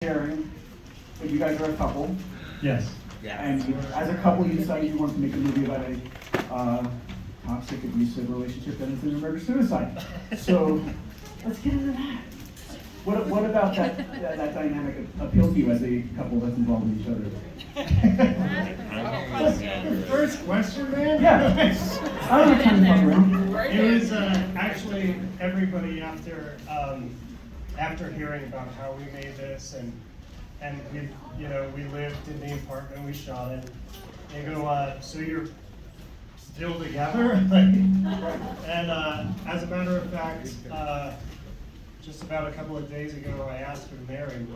sharing, but you guys are a couple, Yes. and as a couple, you decided you wanted to make a movie about a toxic, abusive relationship that ends in a murder-suicide. So let's get into that. What about that dynamic appealed to you as a couple that's involved in each other? The first question, man? Yeah. I don't have time to fuck around. It was actually everybody after hearing about how we made this and we lived in the apartment we shot in. They go, so you're still together? And as a matter of fact, just about a couple of days ago, I asked her to marry me.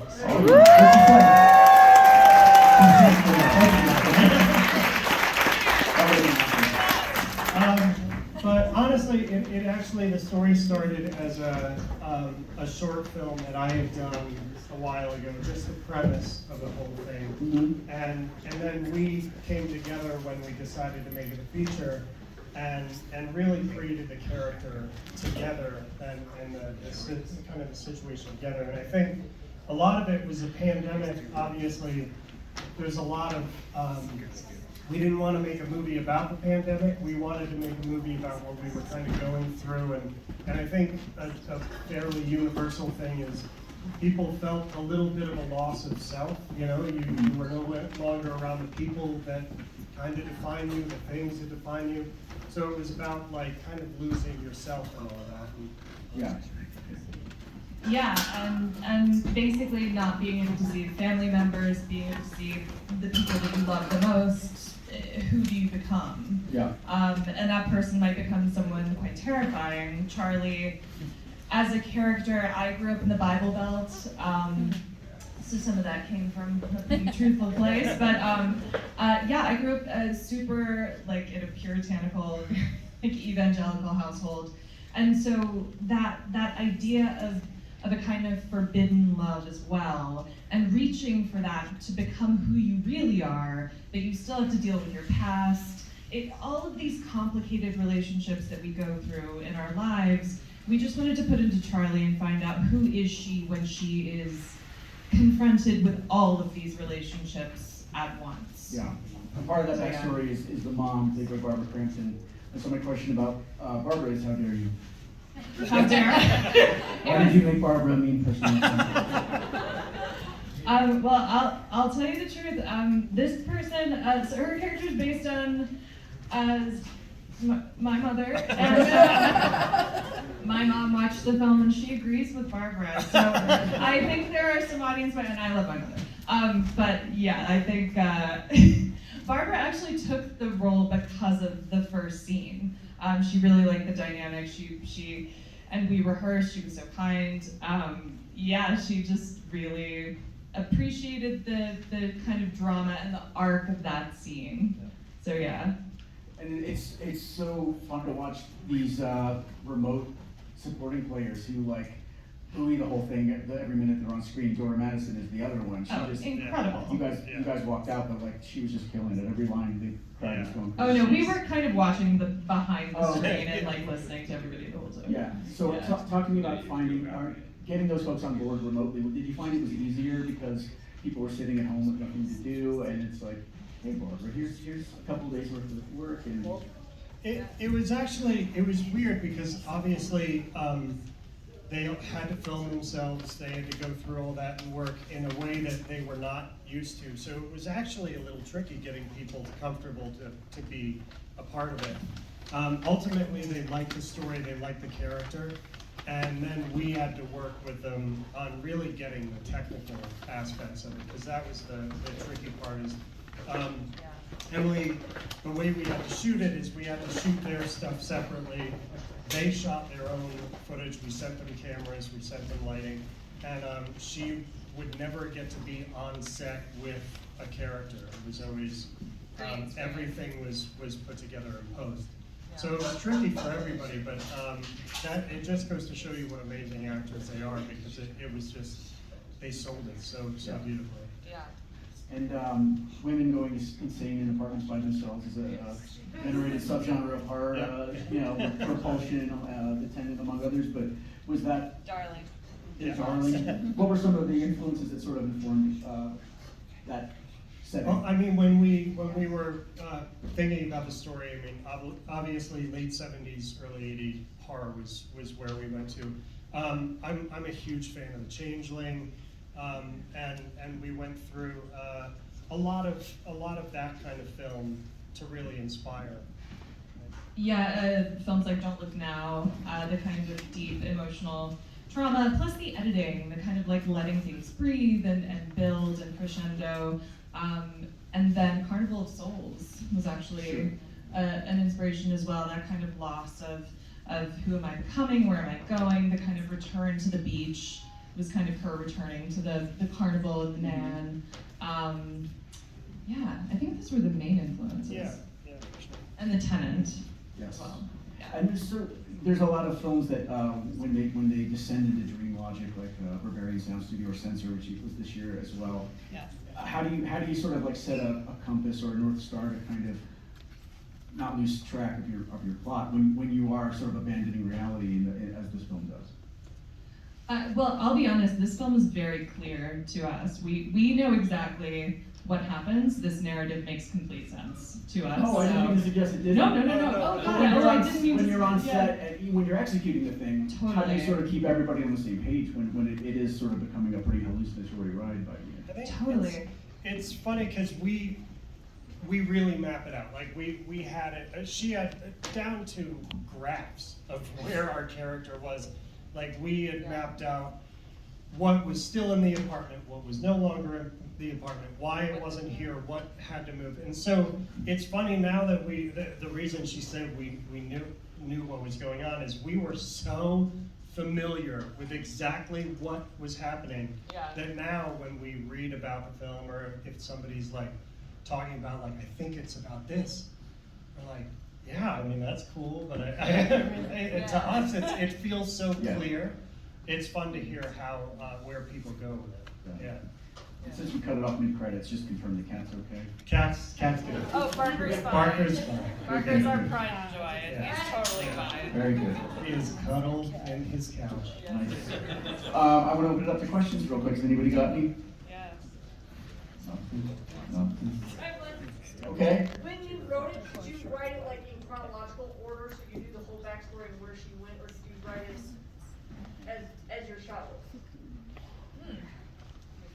But honestly, it actually, the story started as a short film that I had done a while ago, just the premise of the whole thing. Mm-hmm. And then we came together when we decided to make it a feature and really created the character together and kind of the situation together. And I think a lot of it was a pandemic. Obviously, there's a lot of, we didn't want to make a movie about the pandemic. We wanted to make a movie about what we were kind of going through. And I think a fairly universal thing is people felt a little bit of a loss of self. You were no longer around the people that kind of define you, the things that define you. So it was about like kind of losing yourself and all of that. Yeah. Yeah, and basically not being able to see family members, being able to see the people that you love the most. Who do you become? Yeah. And that person might become someone quite terrifying. Charlie, as a character, I grew up in the Bible Belt, so some of that came from a pretty truthful place. But yeah, I grew up super in a puritanical, evangelical household, and so that idea of a kind of forbidden love as well, and reaching for that to become who you really are, but you still have to deal with your past. All of these complicated relationships that we go through in our lives, we just wanted to put into Charlie and find out who is she when she is confronted with all of these relationships at once. Yeah. And part of that backstory is the mom, played by Barbara Crampton. And so my question about Barbara is, how dare you? How dare I? Why did you make Barbara a mean person? Well, I'll tell you the truth. This person, so her character is based on my mother, and my mom watched the film and she agrees with Barbara. So I think there are some audience, and I love my mother. But yeah, I think Barbara actually took the role because of the first scene. She really liked the dynamic. She and we rehearsed. She was so kind. Yeah, she just really appreciated the kind of drama and the arc of that scene. So yeah. And it's so fun to watch these remote supporting players who buoy the whole thing every minute they're on screen. Dora Madison is the other one. Incredible. You guys walked out, but she was just killing it. Every line the crowd was going. Oh no, we were kind of watching the behind the screen and listening to everybody the whole time. Yeah. So talk to me about getting those folks on board remotely. Did you find it was easier because people were sitting at home with nothing to do, and it's like, hey Barbara, here's a couple of days worth of work, and it was weird because obviously they had to film themselves, they had to go through all that and work in a way that they were not used to. So it was actually a little tricky getting people comfortable to be a part of it. Ultimately, they liked the story, they liked the character, and then we had to work with them on really getting the technical aspects of it, because that was the tricky part. Is Emily, the way we had to shoot it is we had to shoot their stuff separately. They shot their own footage. We sent them cameras, we sent them lighting, and she would never get to be on set with a character. It was always everything was put together in post. So it was tricky for everybody, but it just goes to show you what amazing actors they are, because it was just, they sold it so beautifully. Yeah. And women going insane in apartments by themselves is a venerated subgenre of horror, with Propulsion, The Tenant, among others. But was that Darling. Yeah. Darling. What were some of the influences that sort of informed that setting? Well, I mean, when we were thinking about the story, I mean, obviously late 70s, early 80s horror was where we went to. I'm a huge fan of The Changeling, and we went through a lot of that kind of film to really inspire. Yeah, films like Don't Look Now, the kind of deep emotional trauma, plus the editing, the kind of like letting things breathe and build and crescendo. And then Carnival of Souls was actually an inspiration as well, that kind of loss of who am I becoming, where am I going, the kind of return to the beach was kind of her returning to the carnival and the man. Yeah, I think those were the main influences. Yeah, for sure. And The Tenant. Yes. Well, yeah. And there's a lot of films that when they descend into dream logic, like Barbarian Sound Studio or Censor, which was this year as well. Yeah. How do you sort of like set a compass or a North Star to kind of not lose track of your plot when you are sort of abandoning reality as this film does? Well, I'll be honest, this film is very clear to us. We know exactly what happens. This narrative makes complete sense to us. Oh, I didn't mean to suggest it didn't. No. Oh, When God, you're I on, didn't mean when to. you're on Yeah. set, and when you're executing the thing, how do you Totally. sort of keep everybody on the same page when it is sort of becoming a pretty hallucinatory ride by you? I think Totally. it's funny because we really map it out. Like we had it. She had down to graphs of where our character was. Like we had mapped out what was still in the apartment, what was no longer in the apartment, why it wasn't here, what had to move. And so it's funny now that the reason she said we knew what was going on is we were so familiar with exactly what was happening that now when we read about the film or if somebody's like talking about like, I think it's about this, we're like, yeah, I mean, that's cool, but I mean, to us, it feels so clear. It's fun to hear how, where people go with it. Yeah. Since we cut it off mid-credits, just confirm the cat's okay. Cat's good. Oh, Barker's fine. Barker's fine. Barker's our pride and joy, and Yeah. he's totally fine. Very good. He is cuddled in his couch. Nice. I want to open it up to questions real quick. Has anybody got any? Yes. Nothing. Okay. When you wrote it, did you write it like in chronological order, so you knew the whole backstory of where she went, or did you write it as your shot was?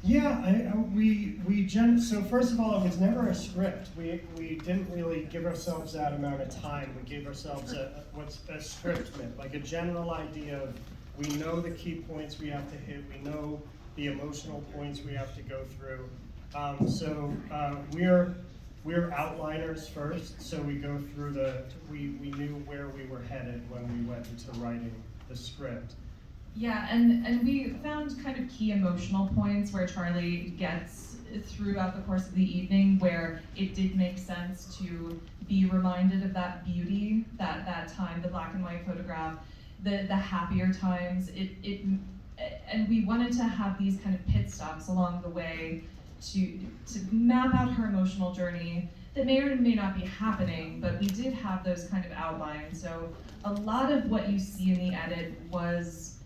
Yeah, so first of all, it was never a script. We didn't really give ourselves that amount of time. We gave ourselves what's a script meant, like a general idea of, we know the key points we have to hit, we know the emotional points we have to go through. We're outliners first, so we go through we knew where we were headed when we went into writing the script. Yeah, and we found kind of key emotional points where Charlie gets throughout the course of the evening where it did make sense to be reminded of that beauty, that time, the black and white photograph, the happier times. And we wanted to have these kind of pit stops along the way to map out her emotional journey that may or may not be happening, but we did have those kind of outlines. So a lot of what you see in the edit was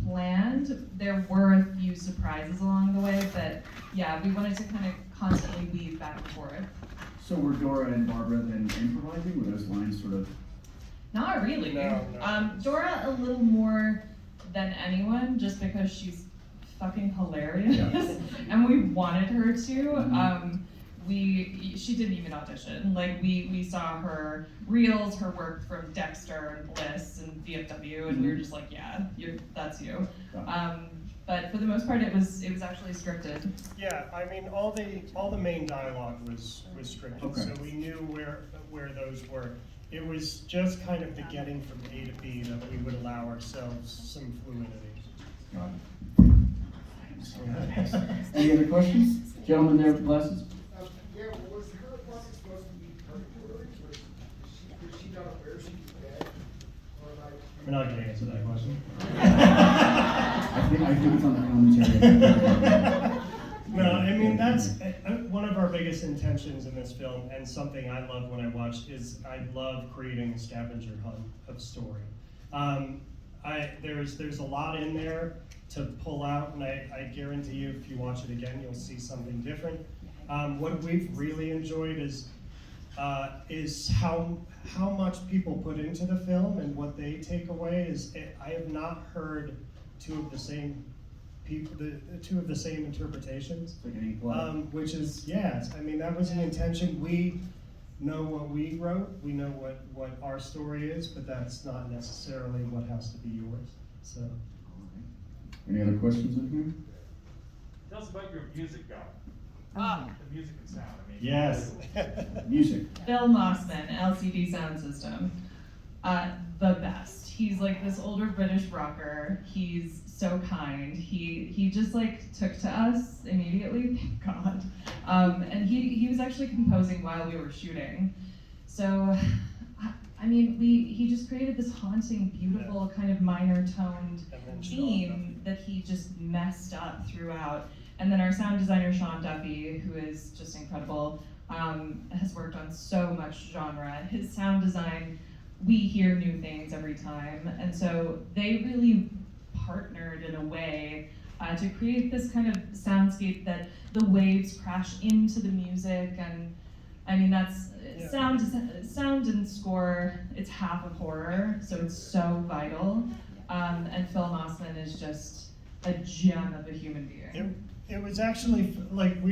planned. There were a few surprises along the way, but yeah, we wanted to kind of constantly weave back and forth. So were Dora and Barbara then improvising? Were those lines sort of? Not really. No. Dora a little more than anyone, just because she's fucking hilarious, and we wanted her to. She didn't even audition. Like we saw her reels, her work from Dexter and Bliss and VFW, and we were just like, yeah, that's you. But for the most part, it was actually scripted. Yeah, I mean, all the main dialogue was scripted, Okay. so we knew where those were. It was just kind of the getting from A to B that we would allow ourselves some fluidity. Got it. Any other questions? Gentlemen there with glasses? Yeah, was her apartment supposed to be purgatory? Was she not aware she was dead? Or like, We're not going to answer that question. I think it's on the commentary. No, I mean, that's one of our biggest intentions in this film, and something I love when I watch is I love creating a scavenger hunt of story. there's a lot in there to pull out, and I guarantee you, if you watch it again, you'll see something different. What we've really enjoyed is how much people put into the film and what they take away. I have not heard two of the same interpretations. Like an ink Which is, yeah, I mean, that was the intention. We know what we wrote, we know what our story is, but that's not necessarily what has to be yours. So, Any other questions in here? Tell us about your music guy. The music and sound. I mean, yes. Music. Phil Mossman, LCD Sound System. The best. He's like this older British rocker. He's so kind. He just like took to us immediately, thank God. And he was actually composing while we were shooting. So, I mean, he just created this haunting, beautiful, kind of minor toned theme that he just messed up throughout. And then our sound designer, Sean Duffy, who is just incredible, has worked on so much genre. His sound design, we hear new things every time. And so they really partnered in a way to create this kind of soundscape that the waves crash into the music. And I mean, that's sound and score, it's half of horror, so it's so vital. And Phil Mossman is just a gem of a human being. It was actually, like, we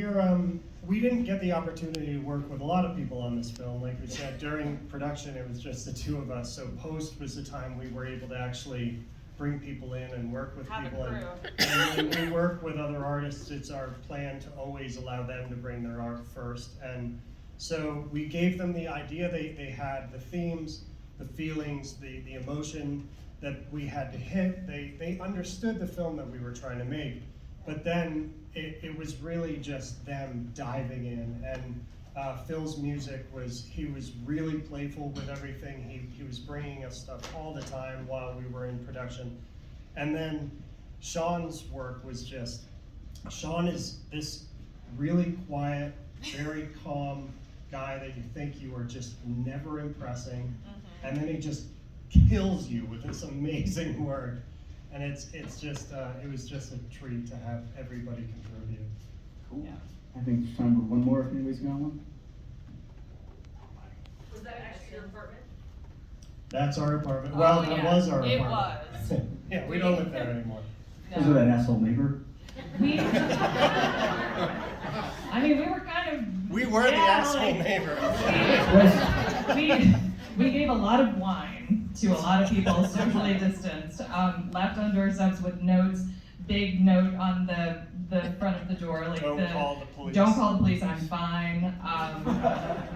didn't get the opportunity to work with a lot of people on this film. Like we said, during production, it was just the two of us. So post was the time we were able to actually bring people in and work with people. And when we work with other artists, it's our plan to always allow them to bring their art first. And so we gave them the idea. They had the themes, the feelings, the emotion that we had to hit. They understood the film that we were trying to make. But then it was really just them diving in, and Phil's music he was really playful with everything. He was bringing us stuff all the time while we were in production. And then Sean's work was just, Sean is this really quiet, very calm guy that you think you are just never impressing, and then he just kills you with this amazing work. And it was just a treat to have everybody contribute. Cool. Yeah. I think it's time for one more if anybody's got one. Was that actually your apartment? That's our apartment. Well, that was our It apartment. was. Yeah, we don't live there anymore. Because of that asshole neighbor? I mean, we were kind of... We were the asshole neighbor. We gave a lot of wine to a lot of people, socially distanced, left on doorsteps with notes, big note on the front of the door, like Don't call the police. Don't call the police, I'm fine.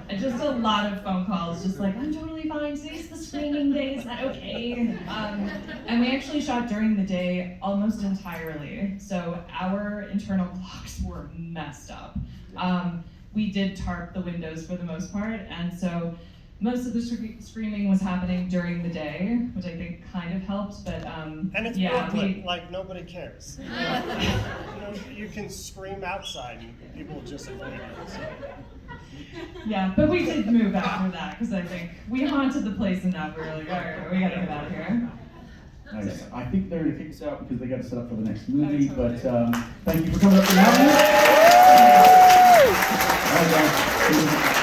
And just a lot of phone calls, just like, I'm totally fine, today's the screening day, is that okay? And we actually shot during the day almost entirely, so our internal clocks were messed up. We did tarp the windows for the most part, and so most of the screaming was happening during the day, which I think kind of helped, but And it's yeah, Brooklyn, like nobody cares. You can scream outside and people will just avoid it. So. yeah, but we did move after that, because I think we haunted the place enough, we were like, all right, we gotta get out of here. Nice. I think they're gonna kick us out because they got to set up for the next movie, Oh, totally. but thank you for coming up and having us. All right, guys.